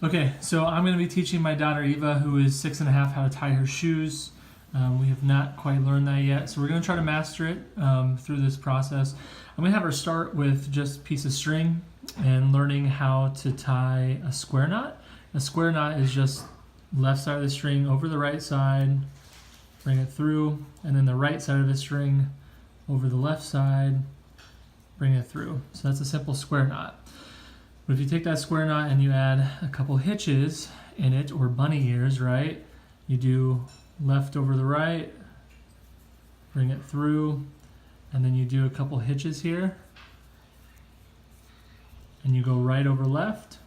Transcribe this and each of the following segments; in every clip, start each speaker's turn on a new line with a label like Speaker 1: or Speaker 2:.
Speaker 1: Okay, so I'm going to be teaching my daughter Eva, who is 6.5, how to tie her shoes. We have not quite learned that yet, so we're going to try to master it through this process. I'm going to have her start with just a piece of string and learning how to tie a square knot. A square knot is just left side of the string over the right side, bring it through, and then the right side of the string over the left side, bring it through. So that's a simple square knot. But if you take that square knot and you add a couple hitches in it, or bunny ears, right? You do left over the right, bring it through, and then you do a couple hitches here, and you go right over left,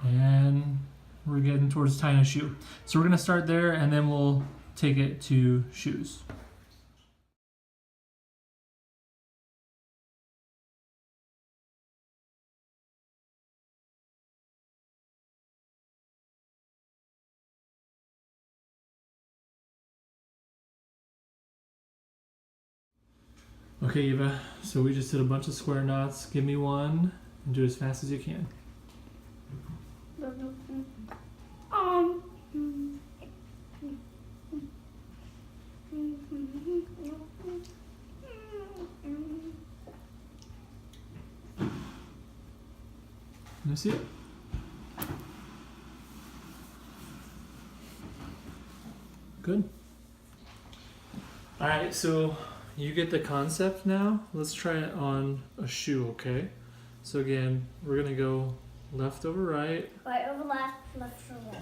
Speaker 1: and we're getting towards tying a shoe. So we're going to start there, and then we'll take it to shoes. Okay, Eva, so we just did a bunch of square knots. Give me one and do it as fast as you can. Let me see it. Good. All right, so you get the concept now. Let's try it on a shoe, okay? So again, we're gonna go left over right.
Speaker 2: Right over left, left over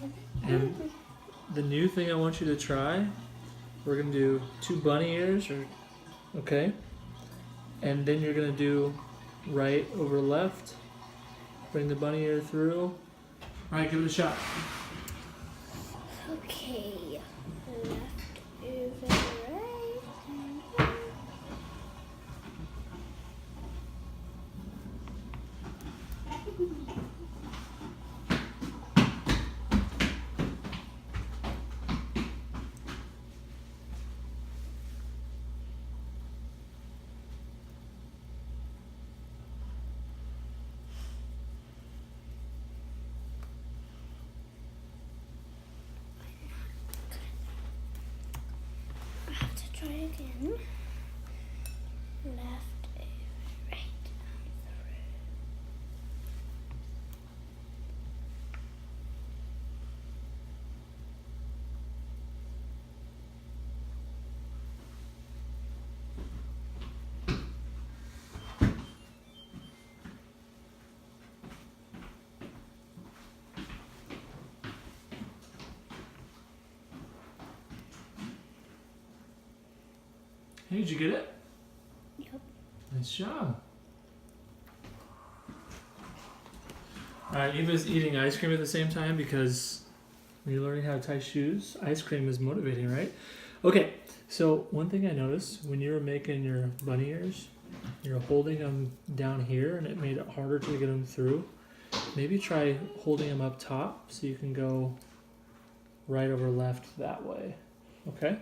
Speaker 2: right.
Speaker 1: And the new thing I want you to try, we're gonna do 2 bunny ears, okay? And then you're gonna do right over left. Bring the bunny ear through. All right, give it a shot.
Speaker 2: Okay, left over right. I have to try again. Left over right and through.
Speaker 1: Hey, did you get it?
Speaker 2: Yep.
Speaker 1: Nice job. All right, Eva's eating ice cream at the same time because when you're learning how to tie shoes, ice cream is motivating, right? Okay, so one thing I noticed when you were making your bunny ears, you're holding them down here and it made it harder to get them through. Maybe try holding them up top so you can go right over left that way, okay?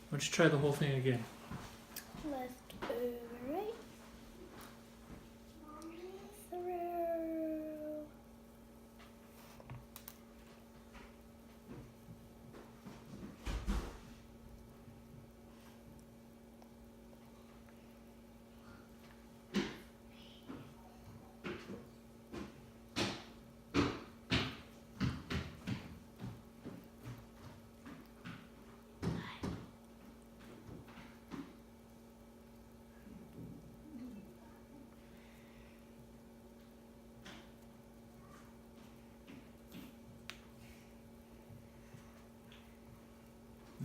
Speaker 1: Why don't you try the whole thing again?
Speaker 2: Left over right. Through.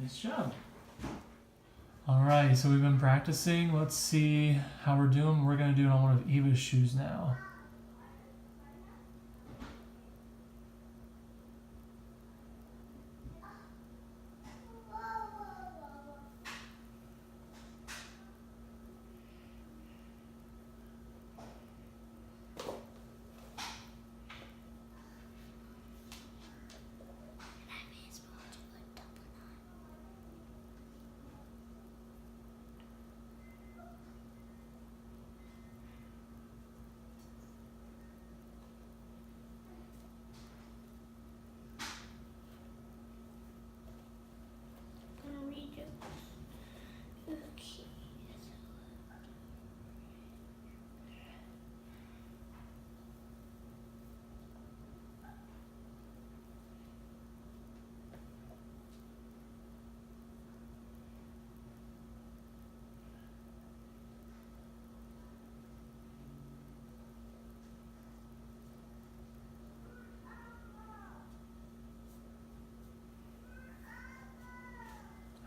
Speaker 1: Nice job. All right, so we've been practicing. Let's see how we're doing. We're gonna do it on one of Eva's shoes now.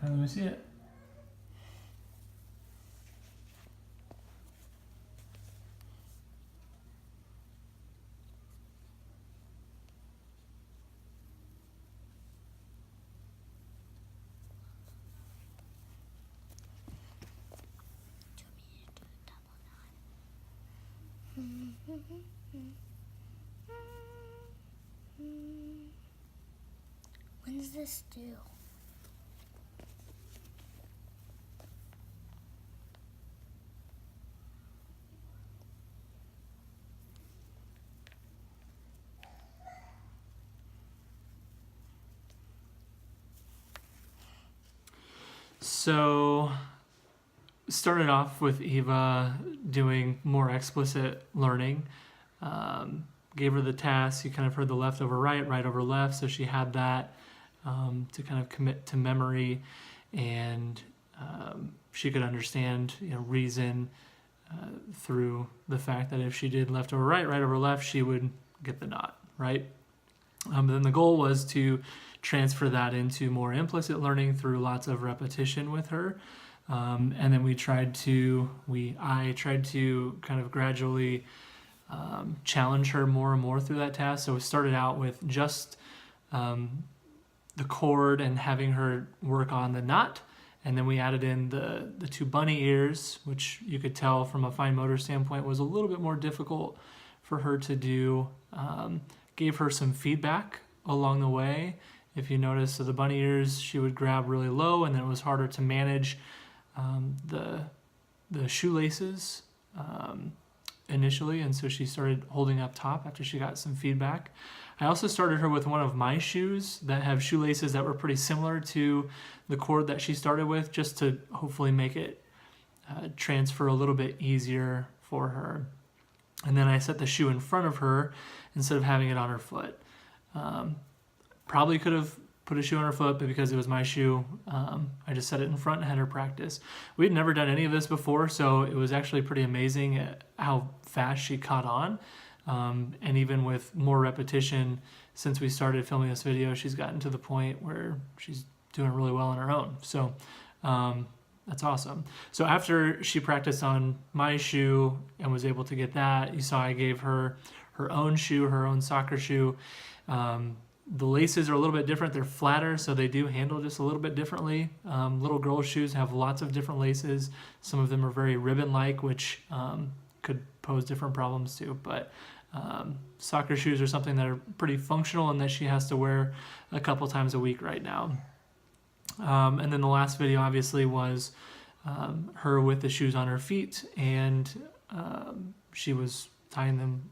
Speaker 1: Let me see it.
Speaker 2: When's this due?
Speaker 1: So, started off with Eva doing more explicit learning. Gave her the task. You kind of heard the left over right, right over left. So she had that to kind of commit to memory, and she could understand, reason through the fact that if she did left over right, right over left, she would get the knot, right? Then the goal was to transfer that into more implicit learning through lots of repetition with her. And then I tried to kind of gradually challenge her more and more through that task. So we started out with just the chord and having her work on the knot. And then we added in the two bunny ears, which you could tell from a fine motor standpoint was a little bit more difficult for her to do. Gave her some feedback along the way. If you notice, so the bunny ears, she would grab really low, and then it was harder to manage the shoelaces initially, and so she started holding up top after she got some feedback. I also started her with one of my shoes that have shoelaces that were pretty similar to the cord that she started with, just to hopefully make it transfer a little bit easier for her. And then I set the shoe in front of her instead of having it on her foot. Probably could have put a shoe on her foot, but because it was my shoe, I just set it in front and had her practice. We'd never done any of this before, so it was actually pretty amazing at how fast she caught on. And even with more repetition, since we started filming this video, she's gotten to the point where she's doing really well on her own. So that's awesome. So after she practiced on my shoe and was able to get that, you saw I gave her her own shoe, her own soccer shoe. The laces are a little bit different. They're flatter, so they do handle just a little bit differently. Little girls' shoes have lots of different laces. Some of them are very ribbon-like, which could pose different problems too. But soccer shoes are something that are pretty functional and that she has to wear a couple times a week right now. And then the last video obviously was her with the shoes on her feet, and she was tying them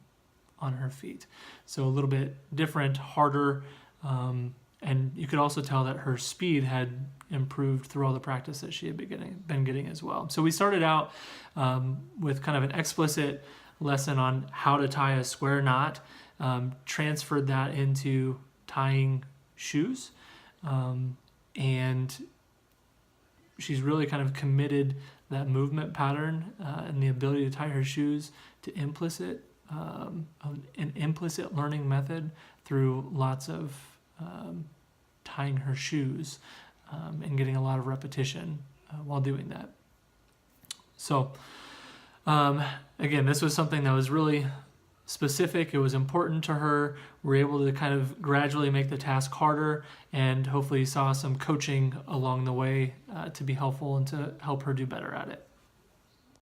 Speaker 1: on her feet. So a little bit different, harder, and you could also tell that her speed had improved through all the practice that she had been getting as well. So we started out with kind of an explicit lesson on how to tie a square knot, transferred that into tying shoes, and she's really kind of committed that movement pattern and the ability to tie her shoes to an implicit learning method through lots of tying her shoes and getting a lot of repetition while doing that. So again, this was something that was really specific. It was important to her. We were able to kind of gradually make the task harder, and hopefully you saw some coaching along the way to be helpful and to help her do better at it.